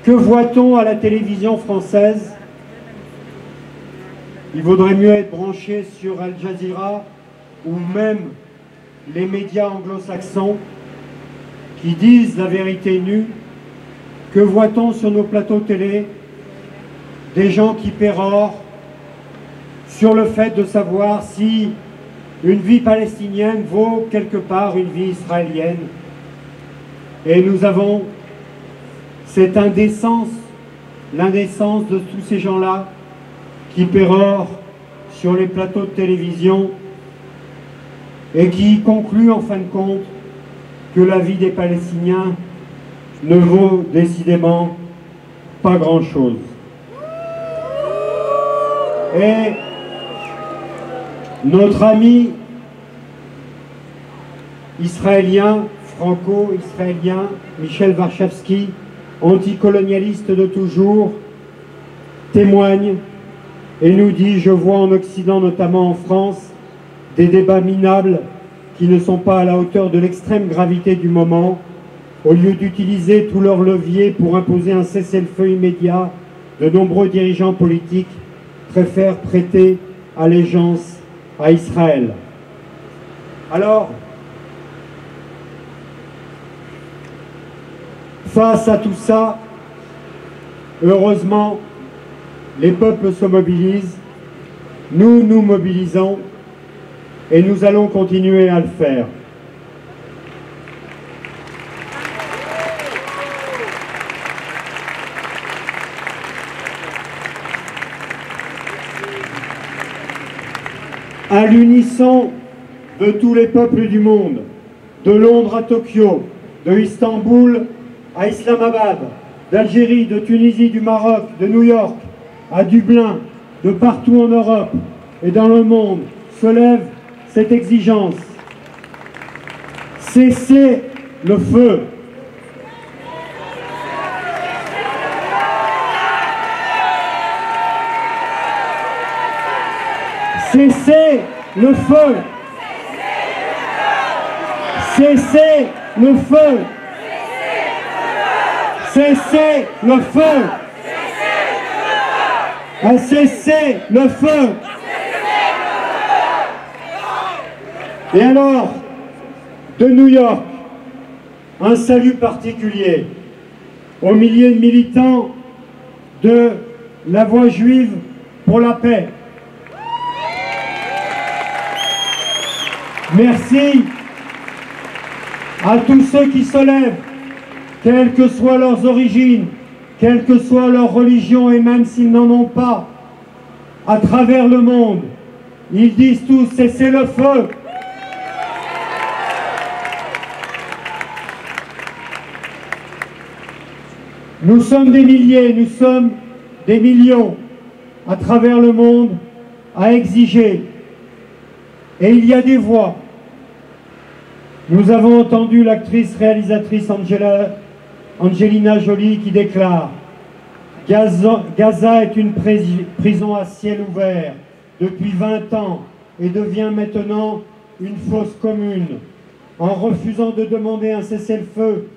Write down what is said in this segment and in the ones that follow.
Que voit-on à la télévision française? Il vaudrait mieux être branché sur Al Jazeera ou même les médias anglo-saxons qui disent la vérité nue. Que voit-on sur nos plateaux télé? Des gens qui pérorent sur le fait de savoir si une vie palestinienne vaut quelque part une vie israélienne. Et nous avons cette indécence, l'indécence de tous ces gens-là qui pérorent sur les plateaux de télévision et qui concluent en fin de compte que la vie des Palestiniens ne vaut décidément pas grand-chose. Et notre ami israélien, franco-israélien, Michel Warshawski, anticolonialiste de toujours, témoigne et nous dit: je vois en Occident, notamment en France, des débats minables qui ne sont pas à la hauteur de l'extrême gravité du moment. Au lieu d'utiliser tous leurs leviers pour imposer un cessez-le-feu immédiat, de nombreux dirigeants politiques préfèrent prêter allégeance à Israël. Alors, face à tout ça, heureusement, les peuples se mobilisent, nous nous mobilisons et nous allons continuer à le faire. À l'unisson de tous les peuples du monde, de Londres à Tokyo, de Istanbul à Islamabad, d'Algérie, de Tunisie, du Maroc, de New York à Dublin, de partout en Europe et dans le monde, se lève cette exigence. Cessez le feu. Cessez le feu. Cessez le feu. Cessez le feu. Cessez le feu. Et alors, de New York, un salut particulier aux milliers de militants de la Voix juive pour la paix. Merci à tous ceux qui se lèvent, quelles que soient leurs origines, quelle que soit leur religion, et même s'ils n'en ont pas, à travers le monde, ils disent tous: cessez le feu. Nous sommes des milliers, nous sommes des millions à travers le monde à exiger. Et il y a des voix. Nous avons entendu l'actrice réalisatrice Angelina Jolie qui déclare: Gaza est une prison à ciel ouvert depuis 20 ans et devient maintenant une fosse commune. En refusant de demander un cessez-le-feu,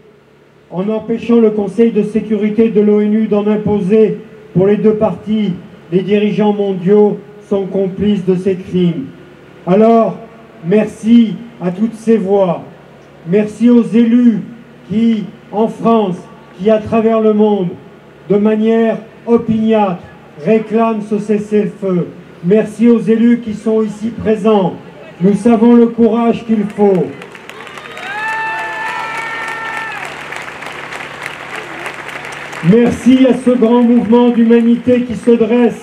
en empêchant le Conseil de sécurité de l'ONU d'en imposer pour les deux parties, les dirigeants mondiaux sont complices de ces crimes. Alors, merci à toutes ces voix, merci aux élus qui, en France, qui à travers le monde, de manière opiniâtre, réclament ce cessez-le-feu. Merci aux élus qui sont ici présents. Nous savons le courage qu'il faut. Merci à ce grand mouvement d'humanité qui se dresse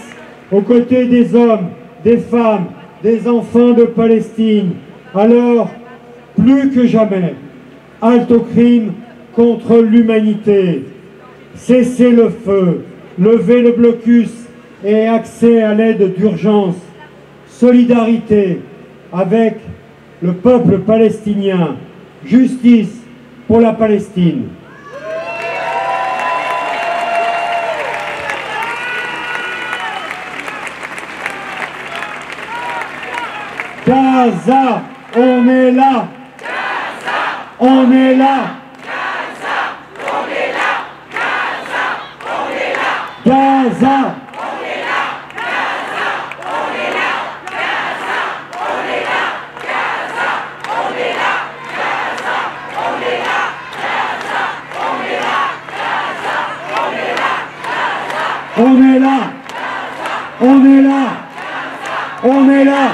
aux côtés des hommes, des femmes, des enfants de Palestine. Alors, plus que jamais, halte au crime contre l'humanité. Cessez le feu, levez le blocus et accès à l'aide d'urgence. Solidarité avec le peuple palestinien. Justice pour la Palestine. Gaza, on est là. Gaza, on est là. Gaza, on est là. Gaza, Gaza. On est là, on est là, on est là,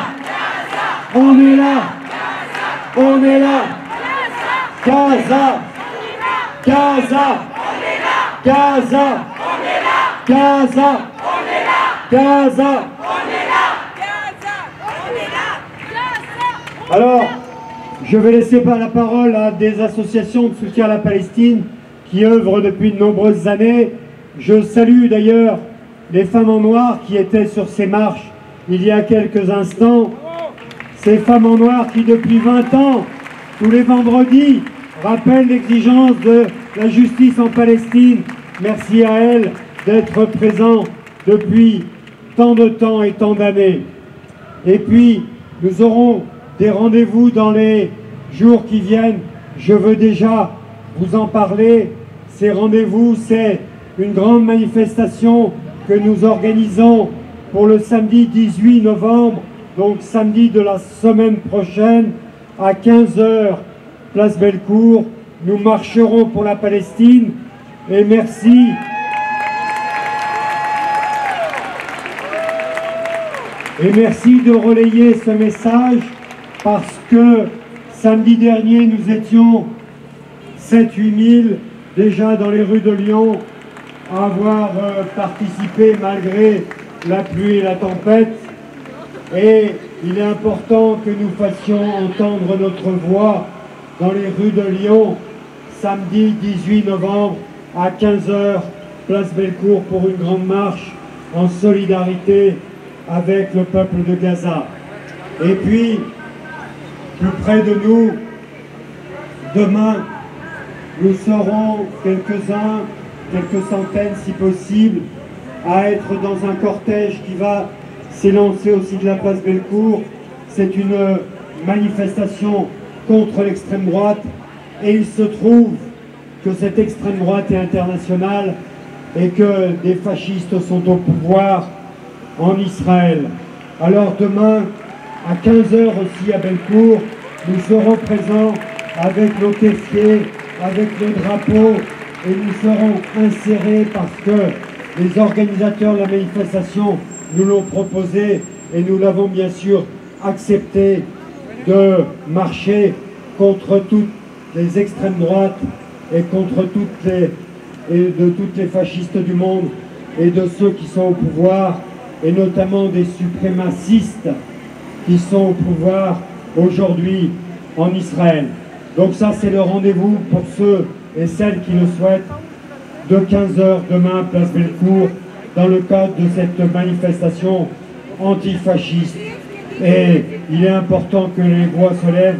on est là, on est là, Gaza, Gaza, Gaza, Gaza, Gaza. Alors, je vais laisser la parole à des associations de soutien à la Palestine qui œuvrent depuis de nombreuses années. Je salue d'ailleurs les femmes en noir qui étaient sur ces marches il y a quelques instants. Ces femmes en noir qui depuis 20 ans, tous les vendredis, rappellent l'exigence de la justice en Palestine. Merci à elles d'être présents depuis tant de temps et tant d'années. Et puis, nous aurons des rendez-vous dans les jours qui viennent. Je veux déjà vous en parler. Ces rendez-vous, c'est une grande manifestation que nous organisons pour le samedi 18 novembre, donc samedi de la semaine prochaine, à 15 h, place Bellecour. Nous marcherons pour la Palestine et merci. Et merci de relayer ce message parce que samedi dernier, nous étions 7-8 000 déjà dans les rues de Lyon à avoir participé malgré la pluie et la tempête. Et il est important que nous fassions entendre notre voix dans les rues de Lyon, samedi 18 novembre à 15 h, place Bellecour, pour une grande marche en solidarité avec le peuple de Gaza. Et puis, plus près de nous, demain, nous serons quelques-uns, quelques centaines si possible, à être dans un cortège qui va s'élancer aussi de la place Bellecour. C'est une manifestation contre l'extrême droite et il se trouve que cette extrême droite est internationale et que des fascistes sont au pouvoir en Israël. Alors demain, à 15 h aussi à Bellecour, nous serons présents avec nos caissiers, avec le drapeau, et nous serons insérés parce que les organisateurs de la manifestation nous l'ont proposé et nous l'avons bien sûr accepté, de marcher contre toutes les extrêmes droites et contre toutes les fascistes du monde et de ceux qui sont au pouvoir, et notamment des suprémacistes qui sont au pouvoir aujourd'hui en Israël. Donc ça, c'est le rendez-vous pour ceux et celles qui le souhaitent, de 15 h demain, place Bellecour, dans le cadre de cette manifestation antifasciste. Et il est important que les voix se lèvent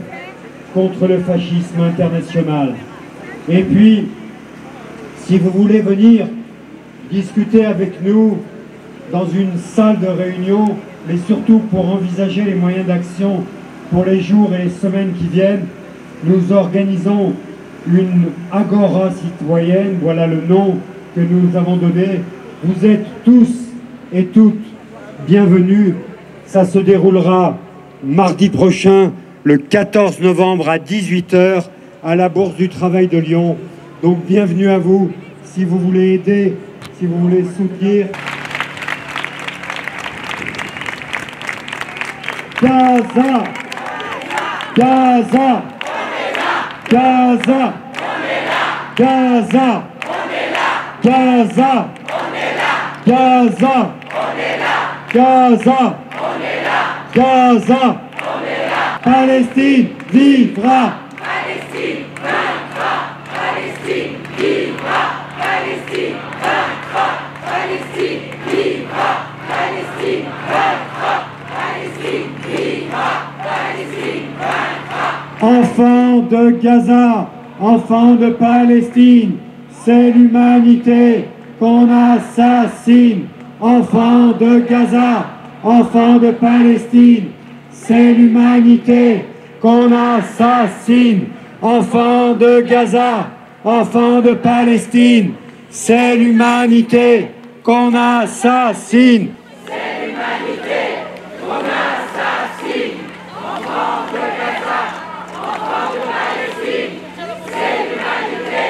contre le fascisme international. Et puis, si vous voulez venir discuter avec nous dans une salle de réunion, mais surtout pour envisager les moyens d'action pour les jours et les semaines qui viennent, nous organisons une agora citoyenne, voilà le nom que nous avons donné. Vous êtes tous et toutes bienvenus. Ça se déroulera mardi prochain, le 14 novembre à 18 h, à la Bourse du Travail de Lyon. Donc bienvenue à vous, si vous voulez aider, si vous voulez soutenir. Gaza! Gaza! Gaza! Gaza! Gaza! Gaza! Gaza! Gaza! Palestine vivra! Palestine vaincra! Palestine vivra! Palestine vaincra! Palestine vivra! Palestine vaincra! Palestine vivra! Palestine vaincra! Enfants de Gaza, enfants de Palestine, c'est l'humanité qu'on assassine. Enfants de Gaza, enfants de Palestine, c'est l'humanité qu'on assassine. Enfants de Gaza, enfants de Palestine, c'est l'humanité qu'on assassine. C'est l'humanité qu'on assassine. Enfants de Gaza, enfants de Palestine. C'est l'humanité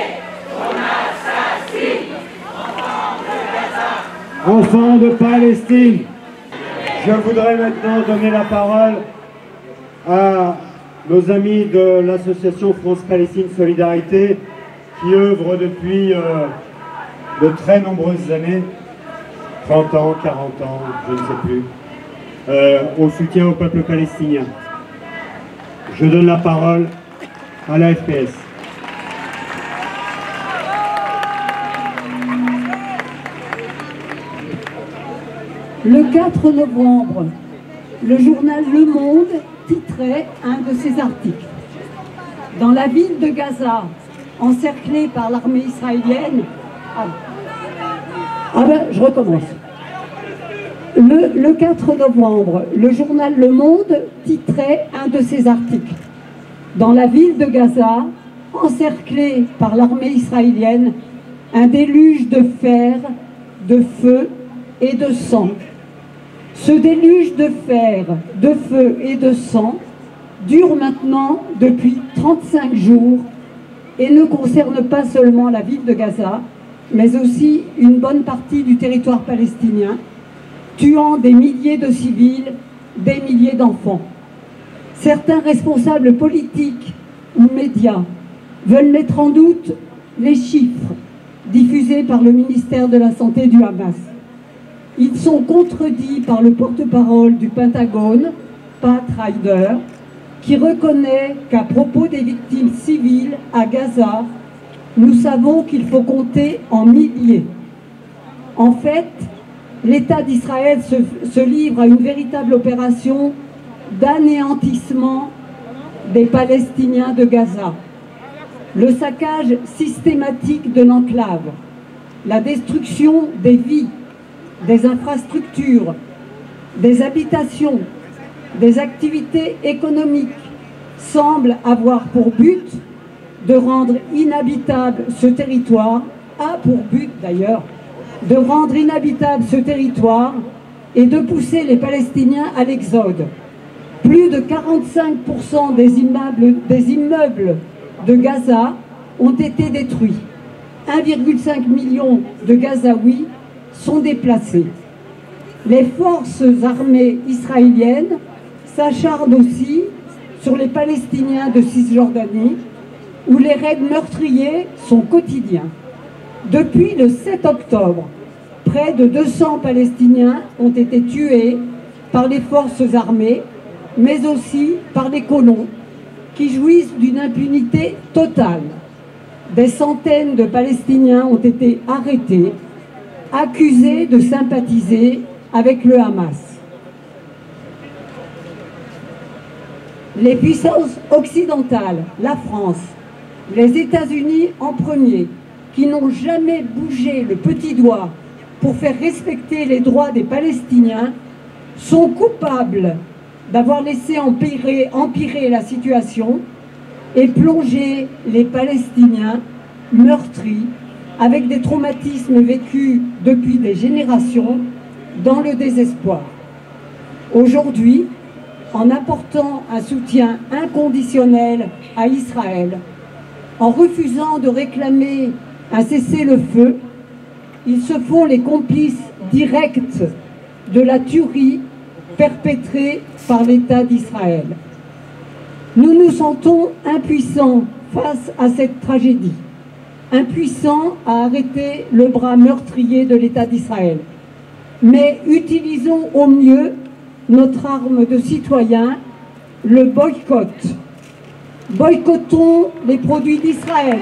qu'on assassine. Enfants de Gaza. Enfants de Palestine. Je voudrais maintenant donner la parole à nos amis de l'association France-Palestine Solidarité qui œuvrent depuis de très nombreuses années, 30 ans, 40 ans, je ne sais plus, au soutien au peuple palestinien. Je donne la parole à la FPS. Le 4 novembre, le journal Le Monde titrait un de ses articles. Dans la ville de Gaza, encerclée par l'armée israélienne... je recommence. Le 4 novembre, le journal Le Monde titrait un de ses articles. Dans la ville de Gaza, encerclée par l'armée israélienne, un déluge de fer, de feu et de sang. Ce déluge de fer, de feu et de sang dure maintenant depuis 35 jours et ne concerne pas seulement la ville de Gaza, mais aussi une bonne partie du territoire palestinien, tuant des milliers de civils, des milliers d'enfants. Certains responsables politiques ou médias veulent mettre en doute les chiffres diffusés par le ministère de la Santé du Hamas. Ils sont contredits par le porte-parole du Pentagone, Pat Ryder, qui reconnaît qu'à propos des victimes civiles à Gaza, nous savons qu'il faut compter en milliers. En fait, l'État d'Israël se livre à une véritable opération d'anéantissement des Palestiniens de Gaza. Le saccage systématique de l'enclave, la destruction des vies, des infrastructures, des habitations, des activités économiques semblent avoir pour but de rendre inhabitable ce territoire, a pour but d'ailleurs, de rendre inhabitable ce territoire et de pousser les Palestiniens à l'exode. Plus de 45% des immeubles de Gaza ont été détruits. 1,5 million de Gazaouis sont déplacés. Les forces armées israéliennes s'acharnent aussi sur les Palestiniens de Cisjordanie, où les raids meurtriers sont quotidiens. Depuis le 7 octobre, près de 200 Palestiniens ont été tués par les forces armées, mais aussi par les colons, qui jouissent d'une impunité totale. Des centaines de Palestiniens ont été arrêtés, accusés de sympathiser avec le Hamas. Les puissances occidentales, la France, les États-Unis en premier, qui n'ont jamais bougé le petit doigt pour faire respecter les droits des Palestiniens, sont coupables d'avoir laissé empirer la situation et plonger les Palestiniens meurtris avec des traumatismes vécus depuis des générations dans le désespoir. Aujourd'hui, en apportant un soutien inconditionnel à Israël, en refusant de réclamer un cessez-le-feu, ils se font les complices directs de la tuerie perpétrée par l'État d'Israël. Nous nous sentons impuissants face à cette tragédie, impuissants à arrêter le bras meurtrier de l'État d'Israël. Mais utilisons au mieux notre arme de citoyen, le boycott. Boycottons les produits d'Israël.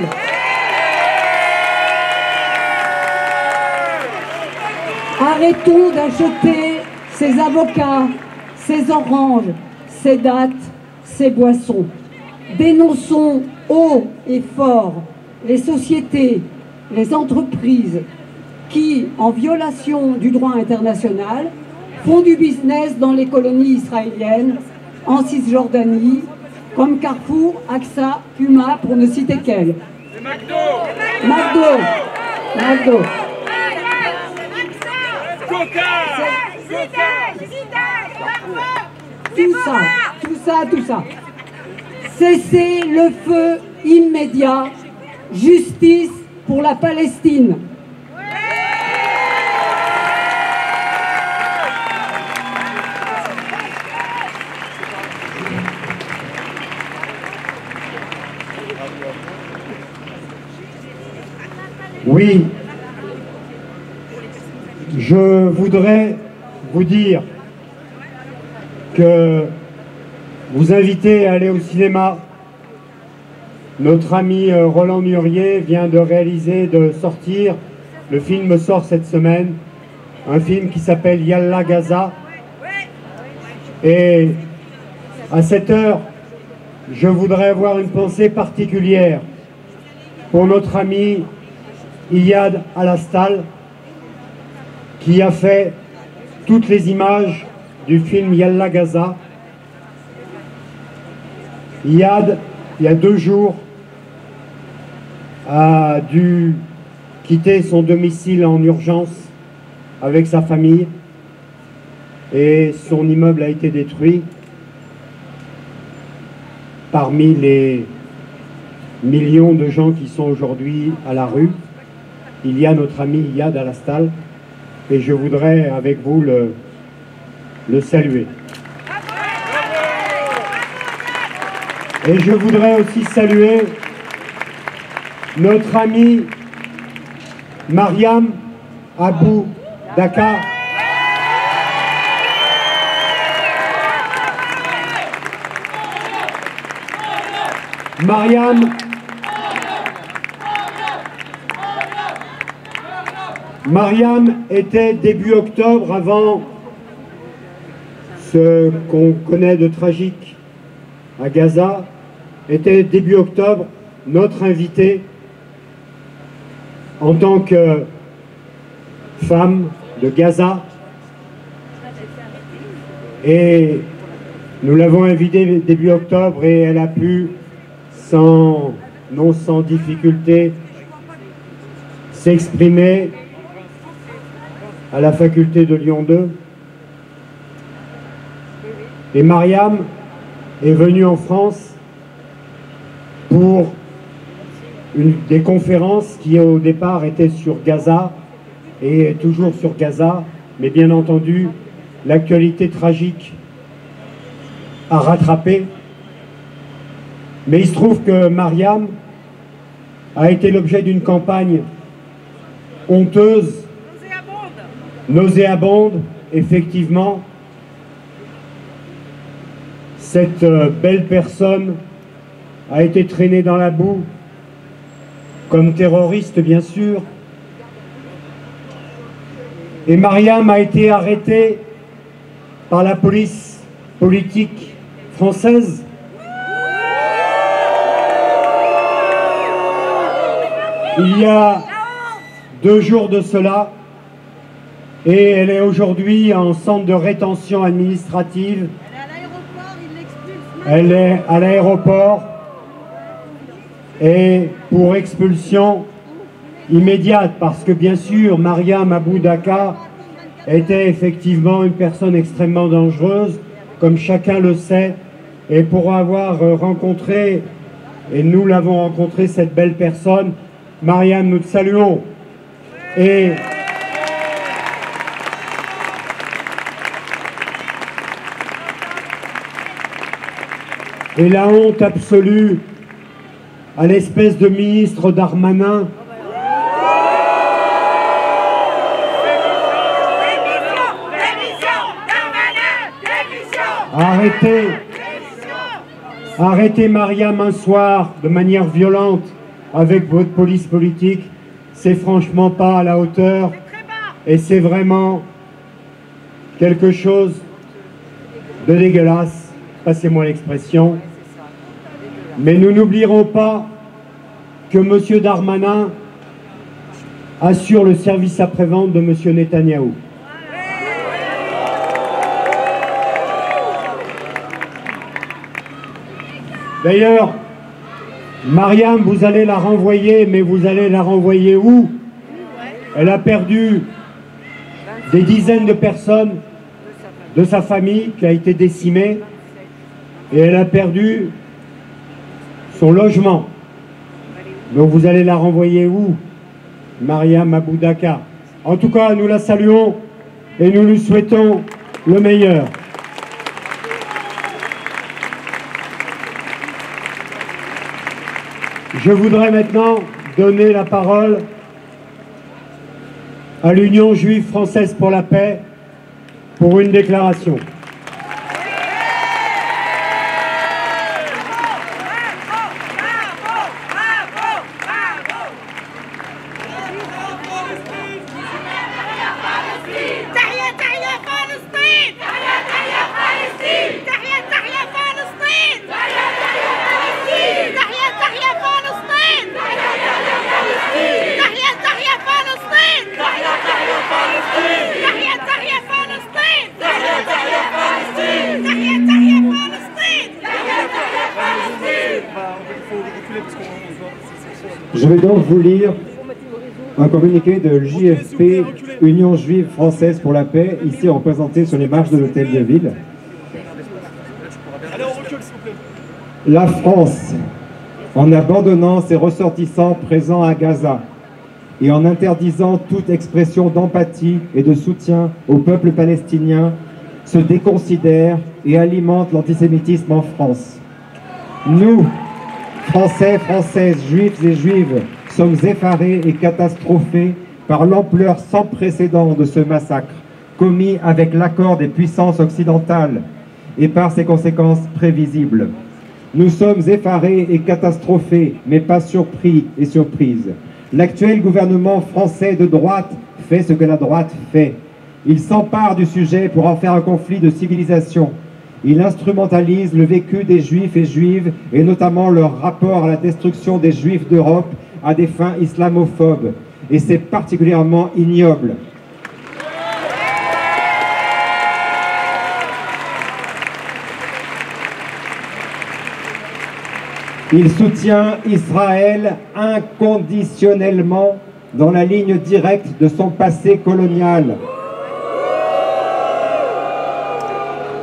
Arrêtons d'acheter ces avocats, ces oranges, ces dattes, ces boissons. Dénonçons haut et fort les sociétés, les entreprises qui, en violation du droit international, font du business dans les colonies israéliennes, en Cisjordanie, comme Carrefour, AXA, Puma, pour ne citer qu'elles. McDo. Tout ça. Cessez le feu immédiat. Justice pour la Palestine. Oui, je voudrais vous dire que vous inviter à aller au cinéma. Notre ami Roland Murier vient de sortir, le film sort cette semaine, un film qui s'appelle Yalla Gaza. Et à cette heure, je voudrais avoir une pensée particulière pour notre ami Iyad Alastal, qui a fait toutes les images du film Yalla Gaza. Iyad, il y a 2 jours, a dû quitter son domicile en urgence avec sa famille et son immeuble a été détruit. Parmi les millions de gens qui sont aujourd'hui à la rue, il y a notre ami Iyad Alastal et je voudrais avec vous le saluer. Et je voudrais aussi saluer notre amie Mariam Abou Daka. Mariam était début octobre, avant ce qu'on connaît de tragique à Gaza, était début octobre notre invitée en tant que femme de Gaza. Et nous l'avons invitée début octobre et elle a pu, sans difficulté, s'exprimer à la faculté de Lyon 2. Et Mariam est venue en France pour des conférences qui au départ étaient sur Gaza et toujours sur Gaza, mais bien entendu l'actualité tragique a rattrapé. Mais il se trouve que Mariam a été l'objet d'une campagne honteuse, nauséabonde, effectivement. Cette belle personne a été traînée dans la boue, comme terroriste bien sûr. Et Mariam a été arrêtée par la police politique française. Il y a 2 jours de cela, et elle est aujourd'hui en centre de rétention administrative. Elle est à l'aéroport et pour expulsion immédiate, parce que bien sûr Mariam Abou Daka était effectivement une personne extrêmement dangereuse, comme chacun le sait, et pour avoir rencontré, et nous l'avons rencontré, cette belle personne, Mariam, nous te saluons. Et la honte absolue à l'espèce de ministre Darmanin arrêter Mariam un soir de manière violente avec votre police politique, c'est franchement pas à la hauteur et c'est vraiment quelque chose de dégueulasse, passez-moi l'expression. Mais nous n'oublierons pas que M. Darmanin assure le service après-vente de M. Netanyahou. D'ailleurs, Mariam, vous allez la renvoyer, mais vous allez la renvoyer où? Elle a perdu des dizaines de personnes de sa famille qui a été décimée et elle a perdu son logement. Donc vous allez la renvoyer où, Mariam Aboudaka? En tout cas, nous la saluons et nous lui souhaitons le meilleur. Je voudrais maintenant donner la parole à l'Union juive française pour la paix pour une déclaration. Je vais donc vous lire un communiqué de l'UJFP, Union juive française pour la paix, ici représenté sur les marches de l'Hôtel de Ville. La France, en abandonnant ses ressortissants présents à Gaza et en interdisant toute expression d'empathie et de soutien au peuple palestinien, se déconsidère et alimente l'antisémitisme en France. Nous, Français, Françaises, Juifs et Juives, sommes effarés et catastrophés par l'ampleur sans précédent de ce massacre, commis avec l'accord des puissances occidentales et par ses conséquences prévisibles. Nous sommes effarés et catastrophés, mais pas surpris et surprises. L'actuel gouvernement français de droite fait ce que la droite fait. Il s'empare du sujet pour en faire un conflit de civilisation. Il instrumentalise le vécu des Juifs et Juives, et notamment leur rapport à la destruction des Juifs d'Europe à des fins islamophobes. Et c'est particulièrement ignoble. Il soutient Israël inconditionnellement dans la ligne directe de son passé colonial.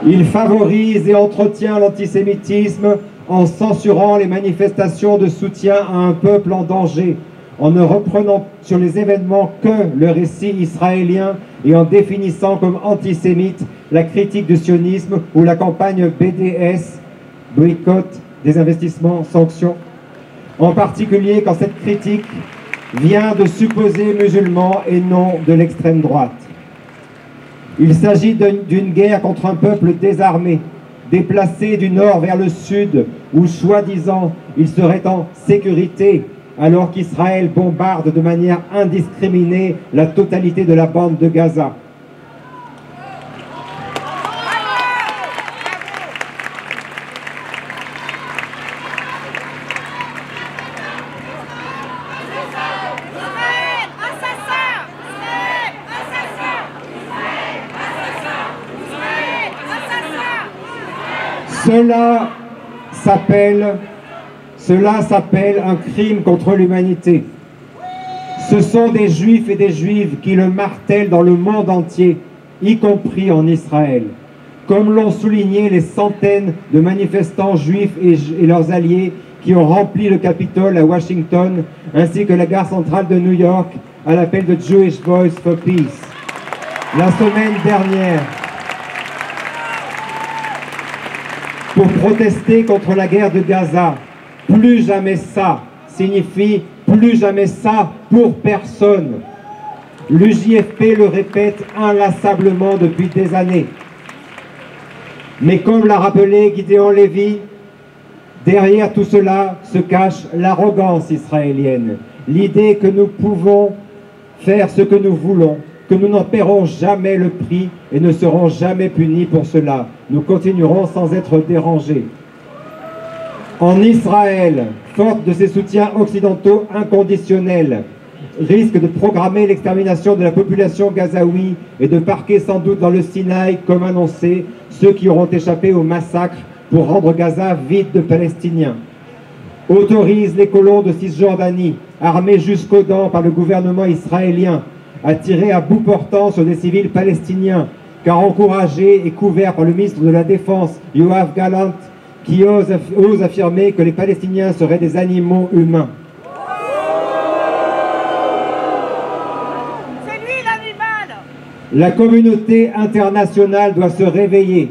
Il favorise et entretient l'antisémitisme en censurant les manifestations de soutien à un peuple en danger, en ne reprenant sur les événements que le récit israélien et en définissant comme antisémite la critique du sionisme ou la campagne BDS, boycott des investissements, sanctions, en particulier quand cette critique vient de supposés musulmans et non de l'extrême droite. Il s'agit d'une guerre contre un peuple désarmé, déplacé du nord vers le sud, où soi-disant il serait en sécurité, alors qu'Israël bombarde de manière indiscriminée la totalité de la bande de Gaza. Cela s'appelle un crime contre l'humanité. Ce sont des Juifs et des Juives qui le martèlent dans le monde entier, y compris en Israël. Comme l'ont souligné les centaines de manifestants juifs et leurs alliés qui ont rempli le Capitole à Washington, ainsi que la gare centrale de New York à l'appel de Jewish Voice for Peace. La semaine dernière, pour protester contre la guerre de Gaza, plus jamais ça signifie plus jamais ça pour personne. L'UJFP le répète inlassablement depuis des années. Mais comme l'a rappelé Gideon Levy, derrière tout cela se cache l'arrogance israélienne, l'idée que nous pouvons faire ce que nous voulons, que nous n'en paierons jamais le prix et ne serons jamais punis pour cela. Nous continuerons sans être dérangés. En Israël, forte de ses soutiens occidentaux inconditionnels, risque de programmer l'extermination de la population gazaoui et de parquer sans doute dans le Sinaï, comme annoncé, ceux qui auront échappé au massacre pour rendre Gaza vide de Palestiniens. Autorise les colons de Cisjordanie, armés jusqu'aux dents par le gouvernement israélien, a tiré à bout portant sur des civils palestiniens, car encouragé et couvert par le ministre de la Défense, Yoav Gallant, qui ose affirmer que les Palestiniens seraient des animaux humains. C'est lui l'animal. La communauté internationale doit se réveiller,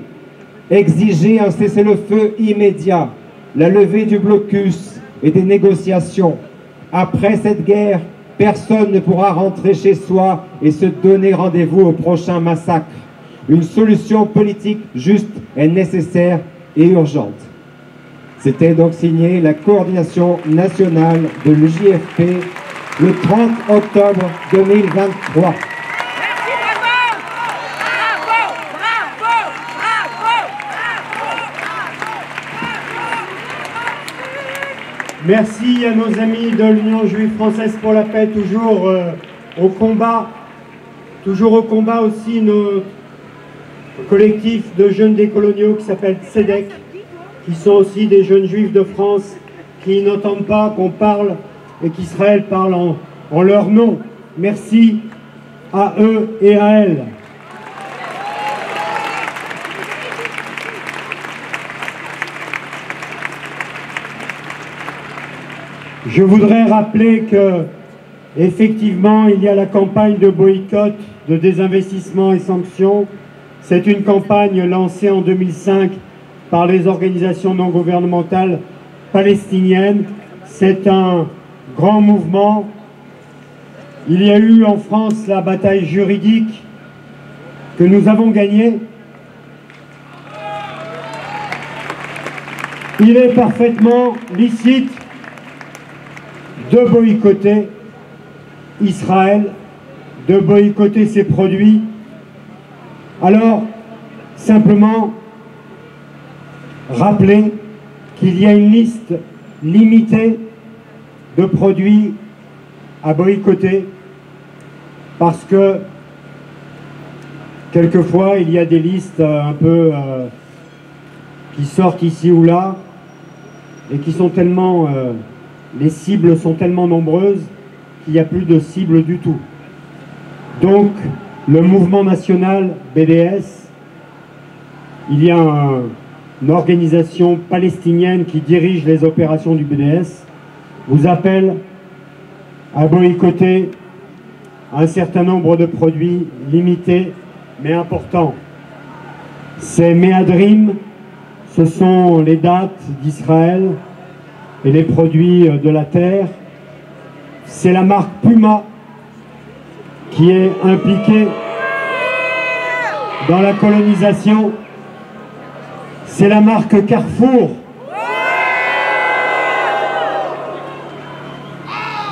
exiger un cessez-le-feu immédiat, la levée du blocus et des négociations. Après cette guerre, personne ne pourra rentrer chez soi et se donner rendez-vous au prochain massacre. Une solution politique juste est nécessaire et urgente. C'était donc signé la coordination nationale de l'UJFP le 30 octobre 2023. Merci, bravo. Bravo, bravo, bravo. Merci à nos amis de l'Union juive française pour la paix, toujours au combat. Toujours au combat aussi notre collectif de jeunes décoloniaux qui s'appelle Tzedek, qui sont aussi des jeunes juifs de France qui n'entendent pas qu'on parle et qu'Israël parle en leur nom. Merci à eux et à elles. Je voudrais rappeler que, effectivement, il y a la campagne de boycott, de désinvestissement et sanctions. C'est une campagne lancée en 2005 par les organisations non gouvernementales palestiniennes. C'est un grand mouvement. Il y a eu en France la bataille juridique que nous avons gagnée. Il est parfaitement licite de boycotter Israël, de boycotter ses produits. Alors, simplement rappeler qu'il y a une liste limitée de produits à boycotter parce que quelquefois il y a des listes un peu qui sortent ici ou là et qui sont tellement... les cibles sont tellement nombreuses qu'il n'y a plus de cibles du tout. Donc, le mouvement national BDS, il y a une organisation palestinienne qui dirige les opérations du BDS, vous appelle à boycotter un certain nombre de produits limités mais importants. Ces méadrim, ce sont les dates d'Israël et les produits de la terre. C'est la marque Puma qui est impliquée dans la colonisation. C'est la marque Carrefour.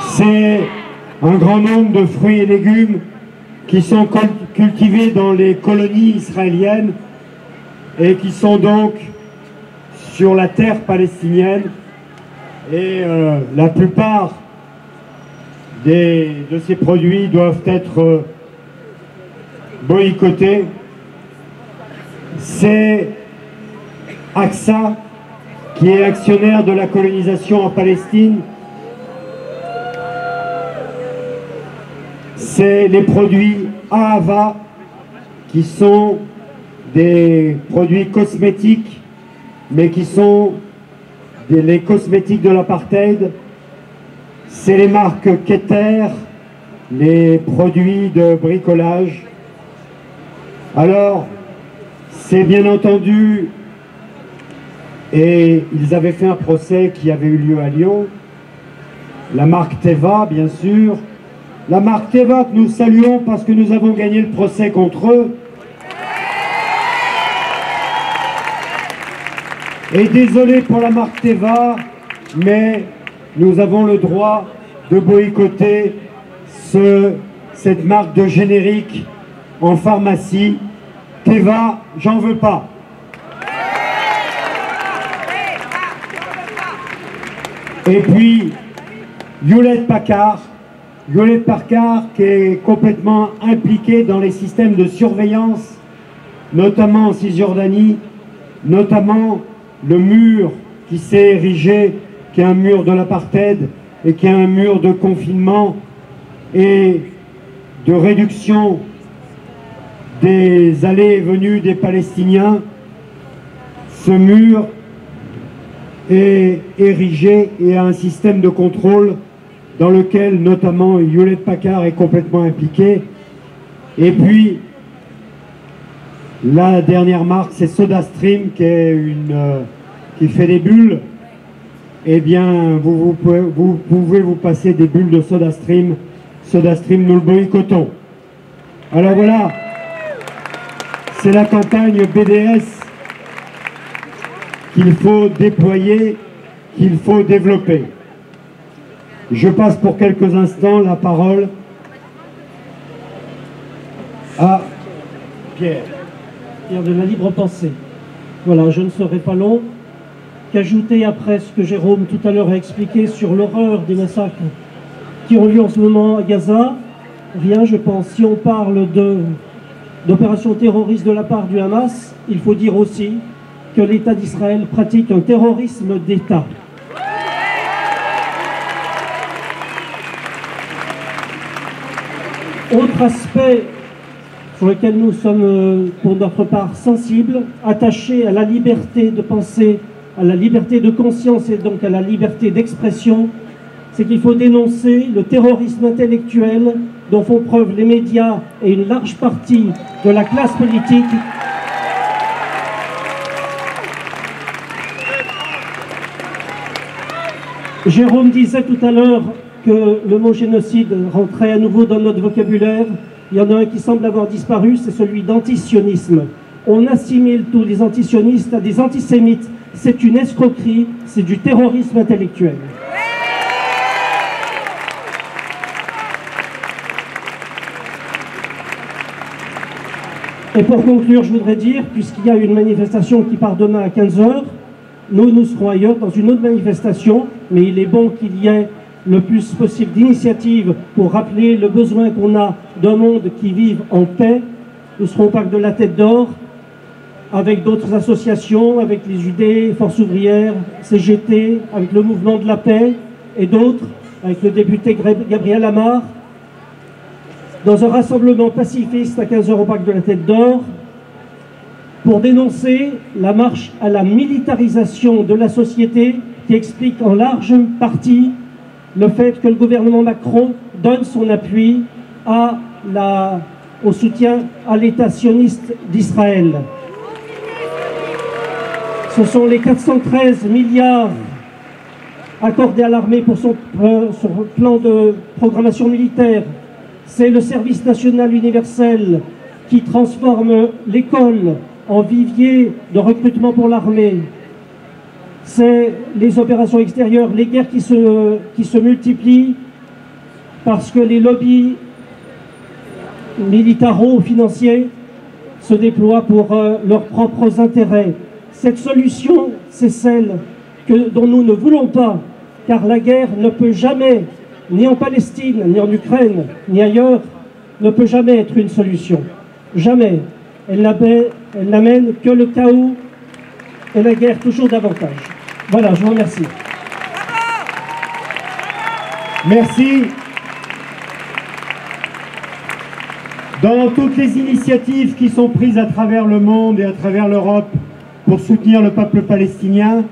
C'est un grand nombre de fruits et légumes qui sont cultivés dans les colonies israéliennes et qui sont donc sur la terre palestinienne. Et la plupart de ces produits doivent être boycottés. C'est AXA, qui est actionnaire de la colonisation en Palestine. C'est les produits Ahava, qui sont des produits cosmétiques, mais qui sont les cosmétiques de l'apartheid. C'est les marques Keter, les produits de bricolage. Alors, c'est bien entendu, et ils avaient fait un procès qui avait eu lieu à Lyon, la marque Teva, bien sûr. La marque Teva que nous saluons parce que nous avons gagné le procès contre eux. Et désolé pour la marque Teva, mais nous avons le droit de boycotter cette marque de générique en pharmacie. Teva, j'en veux pas. Et puis, Hewlett-Packard qui est complètement impliqué dans les systèmes de surveillance, notamment en Cisjordanie, notamment le mur qui s'est érigé, qui est un mur de l'apartheid et qui est un mur de confinement. Et de réduction des allées et venues des Palestiniens, ce mur est érigé et a un système de contrôle dans lequel notamment Hewlett Packard est complètement impliqué. Et puis, la dernière marque, c'est SodaStream, qui fait des bulles. Eh bien, vous pouvez vous passer des bulles de SodaStream. SodaStream, nous le boycottons. Alors voilà, c'est la campagne BDS qu'il faut déployer, qu'il faut développer. Je passe pour quelques instants la parole à Pierre. Pierre de la libre pensée. Voilà, je ne serai pas long. Qu'ajouter après ce que Jérôme tout à l'heure a expliqué sur l'horreur des massacres qui ont lieu en ce moment à Gaza? Rien, je pense. Si on parle d'opérations terroristes de la part du Hamas, il faut dire aussi que l'État d'Israël pratique un terrorisme d'État. Autre aspect sur lequel nous sommes, pour notre part, sensibles, attachés à la liberté de penser, à la liberté de conscience et donc à la liberté d'expression, c'est qu'il faut dénoncer le terrorisme intellectuel dont font preuve les médias et une large partie de la classe politique. Jérôme disait tout à l'heure que le mot génocide rentrait à nouveau dans notre vocabulaire. Il y en a un qui semble avoir disparu, c'est celui d'antisionisme. On assimile tous les antisionistes à des antisémites. C'est une escroquerie, c'est du terrorisme intellectuel. Et pour conclure, je voudrais dire, puisqu'il y a une manifestation qui part demain à 15 h, nous serons ailleurs dans une autre manifestation, mais il est bon qu'il y ait le plus possible d'initiatives pour rappeler le besoin qu'on a d'un monde qui vive en paix. Nous serons au Parc de la Tête d'Or, avec d'autres associations, avec les UD, Force ouvrière, CGT, avec le Mouvement de la paix et d'autres, avec le député Gabriel Amar, dans un rassemblement pacifiste à 15 h au Parc de la Tête d'Or, pour dénoncer la marche à la militarisation de la société qui explique en large partie le fait que le gouvernement Macron donne son appui au soutien à l'État sioniste d'Israël. Ce sont les 413 milliards accordés à l'armée pour son plan de programmation militaire. C'est le service national universel qui transforme l'école en vivier de recrutement pour l'armée. C'est les opérations extérieures, les guerres qui se multiplient parce que les lobbies militaro-financiers se déploient pour leurs propres intérêts. Cette solution, c'est celle dont nous ne voulons pas, car la guerre ne peut jamais, ni en Palestine, ni en Ukraine, ni ailleurs, ne peut jamais être une solution. Jamais. Elle n'amène que le chaos et la guerre toujours davantage. Voilà, je vous remercie. Merci. Dans toutes les initiatives qui sont prises à travers le monde et à travers l'Europe pour soutenir le peuple palestinien,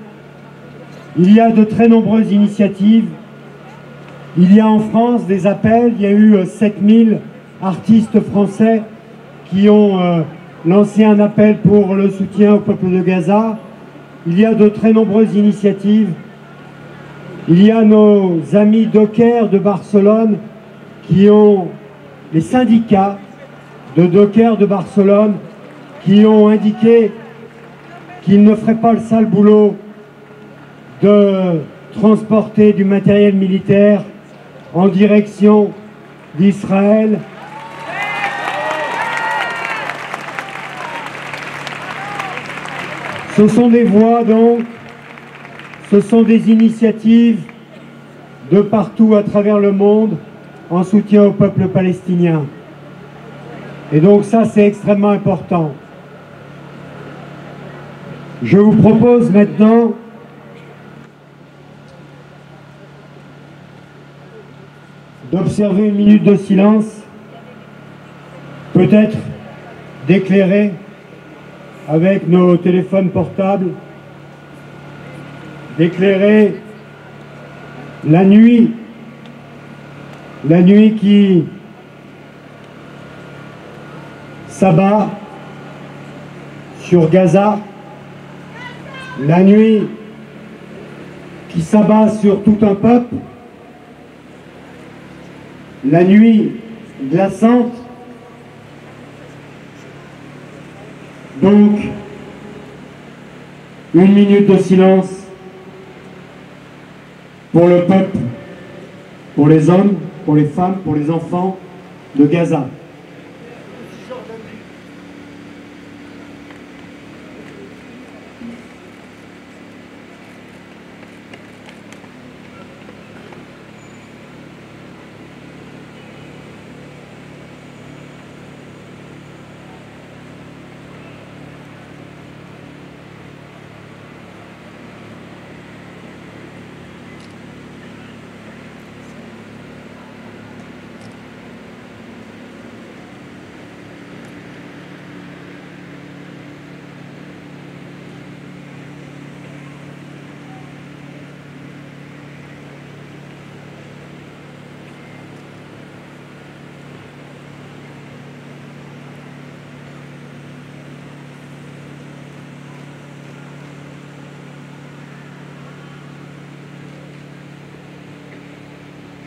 il y a de très nombreuses initiatives. Il y a en France des appels, il y a eu 7000 artistes français qui ont lancé un appel pour le soutien au peuple de Gaza. Il y a de très nombreuses initiatives. Il y a nos amis dockers de Barcelone qui ont, les syndicats de dockers de Barcelone qui ont indiqué qu'ils ne feraient pas le sale boulot de transporter du matériel militaire en direction d'Israël. Ce sont des voix donc, ce sont des initiatives de partout à travers le monde en soutien au peuple palestinien. Et donc ça, c'est extrêmement important. Je vous propose maintenant d'observer une minute de silence peut-être d'éclairer avec nos téléphones portables, d'éclairer la nuit qui s'abat sur Gaza, la nuit qui s'abat sur tout un peuple, la nuit glaçante. Donc, 1 minute de silence pour le peuple, pour les hommes, pour les femmes, pour les enfants de Gaza.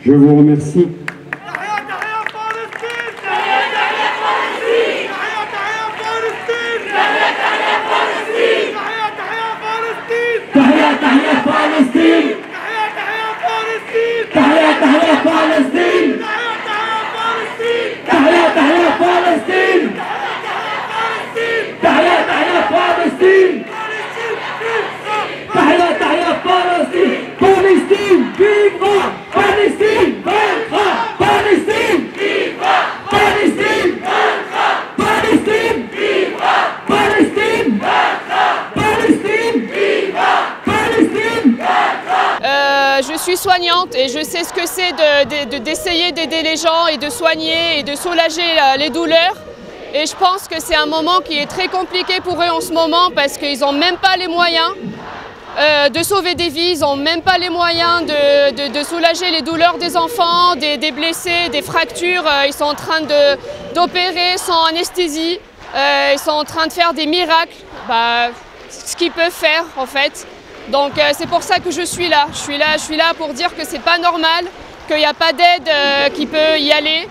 Je vous remercie. Je suis soignante et je sais ce que c'est d'essayer d'aider les gens et de soigner et de soulager les douleurs. Et je pense que c'est un moment qui est très compliqué pour eux en ce moment parce qu'ils n'ont même pas les moyens de sauver des vies, ils n'ont même pas les moyens de soulager les douleurs des enfants, des blessés, des fractures. Ils sont en train d'opérer sans anesthésie, ils sont en train de faire des miracles, ce qu'ils peuvent faire en fait. Donc c'est pour ça que je suis là. Je suis là pour dire que c'est pas normal, qu'il n'y a pas d'aide qui peut y aller,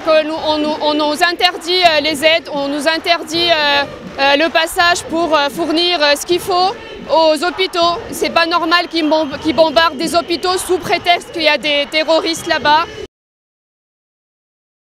qu'on nous interdit les aides, on nous interdit le passage pour fournir ce qu'il faut aux hôpitaux. C'est pas normal qu'ils bombardent des hôpitaux sous prétexte qu'il y a des terroristes là-bas.